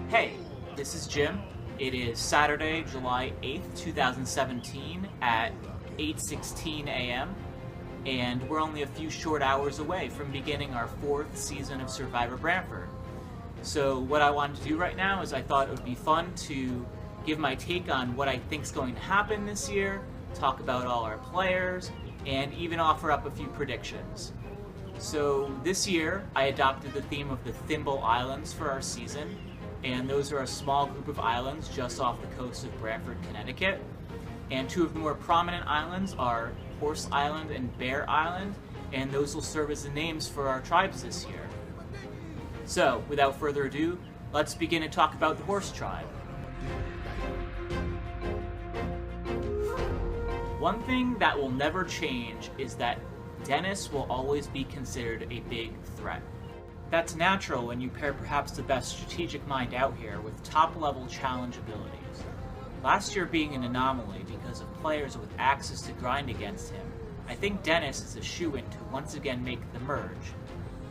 Hey, this is Jim. It is Saturday, July 8th, 2017 at 8:16 a.m. and we're only a few short hours away from beginning our 4th season of Survivor Branford. So what I wanted to do right now is I thought it would be fun to give my take on what I think is going to happen this year, talk about all our players, and even offer up a few predictions. So this year I adopted the theme of the Thimble Islands for our season, and those are a small group of islands just off the coast of Branford, Connecticut. And two of the more prominent islands are Horse Island and Bear Island, and those will serve as the names for our tribes this year. So, without further ado, let's begin to talk about the Horse Tribe. One thing that will never change is that Dennis will always be considered a big threat. That's natural when you pair perhaps the best strategic mind out here with top-level challenge abilities. Last year being an anomaly because of players with access to grind against him, I think Dennis is a shoo-in to once again make the merge.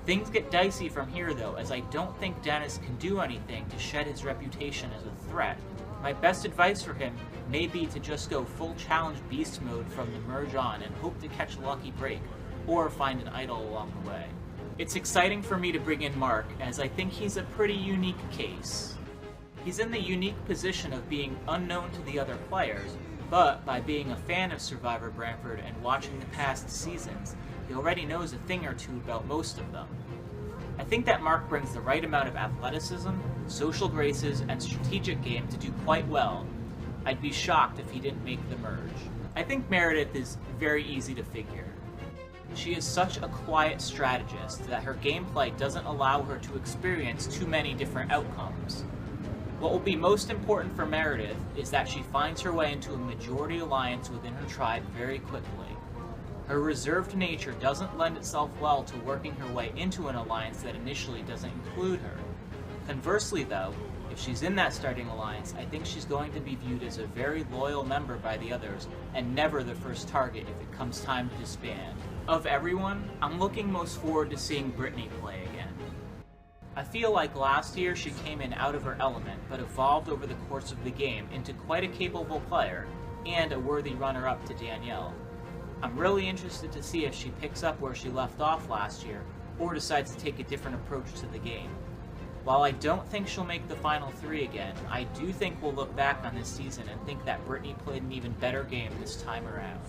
Things get dicey from here though, as I don't think Dennis can do anything to shed his reputation as a threat. My best advice for him may be to just go full challenge beast mode from the merge on and hope to catch a lucky break, or find an idol along the way. It's exciting for me to bring in Mark, as I think he's a pretty unique case. He's in the unique position of being unknown to the other players, but by being a fan of Survivor Branford and watching the past seasons, he already knows a thing or two about most of them. I think that Mark brings the right amount of athleticism, social graces, and strategic game to do quite well. I'd be shocked if he didn't make the merge. I think Meredith is very easy to figure. She is such a quiet strategist that her gameplay doesn't allow her to experience too many different outcomes. What will be most important for Meredith is that she finds her way into a majority alliance within her tribe very quickly. Her reserved nature doesn't lend itself well to working her way into an alliance that initially doesn't include her. Conversely though, if she's in that starting alliance, I think she's going to be viewed as a very loyal member by the others, and never the first target if it comes time to disband. Of everyone, I'm looking most forward to seeing Brittany play again. I feel like last year she came in out of her element, but evolved over the course of the game into quite a capable player, and a worthy runner-up to Danielle. I'm really interested to see if she picks up where she left off last year, or decides to take a different approach to the game. While I don't think she'll make the final 3 again, I do think we'll look back on this season and think that Brittany played an even better game this time around.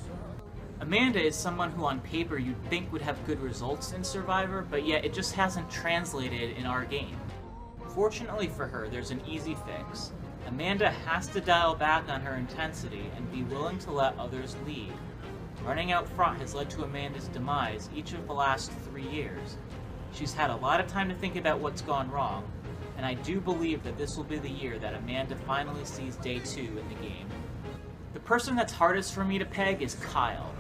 Amanda is someone who on paper you'd think would have good results in Survivor, but yet it just hasn't translated in our game. Fortunately for her, there's an easy fix. Amanda has to dial back on her intensity and be willing to let others lead. Running out front has led to Amanda's demise each of the last 3 years. She's had a lot of time to think about what's gone wrong, and I do believe that this will be the year that Amanda finally sees day 2 in the game. The person that's hardest for me to peg is Kyle.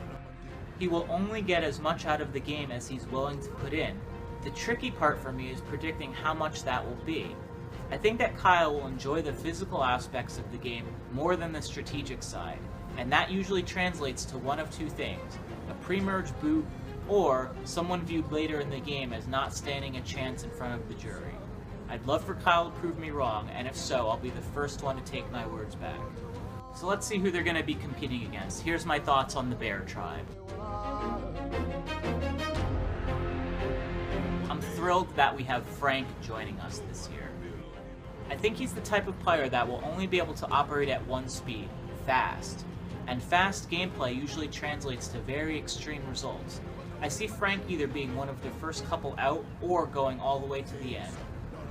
He will only get as much out of the game as he's willing to put in. The tricky part for me is predicting how much that will be. I think that Kyle will enjoy the physical aspects of the game more than the strategic side, and that usually translates to one of two things: a pre-merge boot, or someone viewed later in the game as not standing a chance in front of the jury. I'd love for Kyle to prove me wrong, and if so, I'll be the first one to take my words back. So let's see who they're going to be competing against. Here's my thoughts on the Bear Tribe. I'm thrilled that we have Frank joining us this year. I think he's the type of player that will only be able to operate at one speed, fast. And fast gameplay usually translates to very extreme results. I see Frank either being one of the first couple out or going all the way to the end.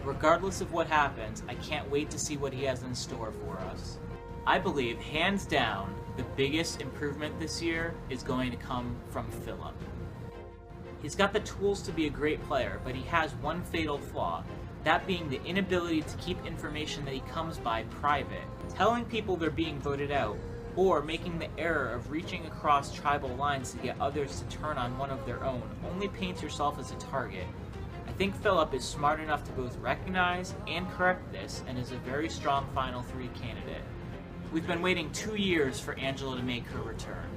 Regardless of what happens, I can't wait to see what he has in store for us. I believe, hands down, the biggest improvement this year is going to come from Philip. He's got the tools to be a great player, but he has one fatal flaw, that being the inability to keep information that he comes by private. Telling people they're being voted out, or making the error of reaching across tribal lines to get others to turn on one of their own only paints yourself as a target. I think Philip is smart enough to both recognize and correct this, and is a very strong Final 3 candidate. We've been waiting 2 years for Angela to make her return.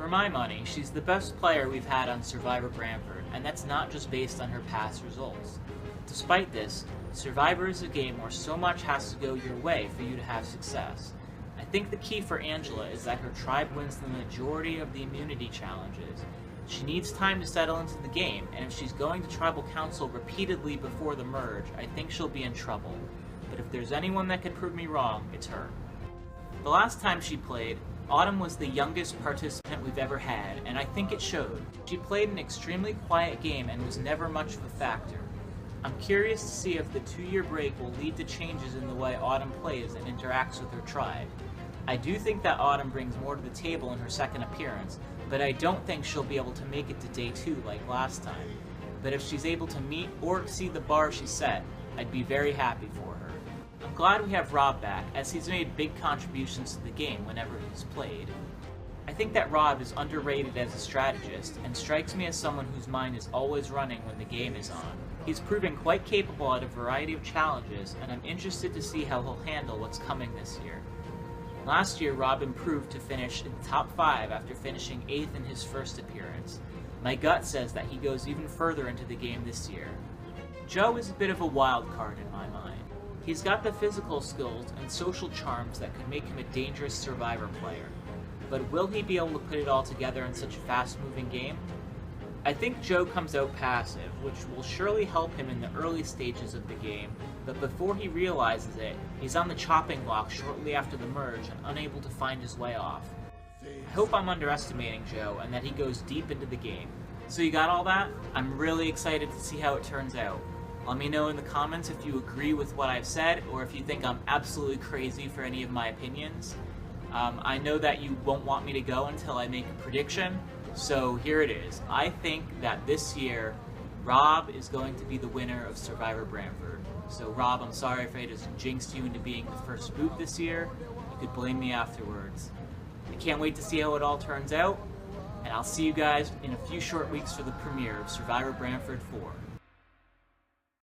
For my money, she's the best player we've had on Survivor Branford, and that's not just based on her past results. Despite this, Survivor is a game where so much has to go your way for you to have success. I think the key for Angela is that her tribe wins the majority of the immunity challenges. She needs time to settle into the game, and if she's going to Tribal Council repeatedly before the merge, I think she'll be in trouble. But if there's anyone that could prove me wrong, it's her. The last time she played, Autumn was the youngest participant we've ever had, and I think it showed. She played an extremely quiet game and was never much of a factor. I'm curious to see if the 2-year break will lead to changes in the way Autumn plays and interacts with her tribe. I do think that Autumn brings more to the table in her second appearance, but I don't think she'll be able to make it to day 2 like last time. But if she's able to meet or exceed the bar she set, I'd be very happy for her. I'm glad we have Rob back, as he's made big contributions to the game whenever he's played. I think that Rob is underrated as a strategist, and strikes me as someone whose mind is always running when the game is on. He's proven quite capable at a variety of challenges, and I'm interested to see how he'll handle what's coming this year. Last year, Rob improved to finish in the top 5 after finishing 8th in his first appearance. My gut says that he goes even further into the game this year. Joe is a bit of a wild card in my mind. He's got the physical skills and social charms that could make him a dangerous Survivor player. But will he be able to put it all together in such a fast-moving game? I think Joe comes out passive, which will surely help him in the early stages of the game, but before he realizes it, he's on the chopping block shortly after the merge and unable to find his way off. I hope I'm underestimating Joe and that he goes deep into the game. So you got all that? I'm really excited to see how it turns out. Let me know in the comments if you agree with what I've said, or if you think I'm absolutely crazy for any of my opinions. I know that you won't want me to go until I make a prediction, so here it is. I think that this year, Rob is going to be the winner of Survivor Branford. So Rob, I'm sorry if I just jinxed you into being the first boot this year. You could blame me afterwards. I can't wait to see how it all turns out, and I'll see you guys in a few short weeks for the premiere of Survivor Branford 4.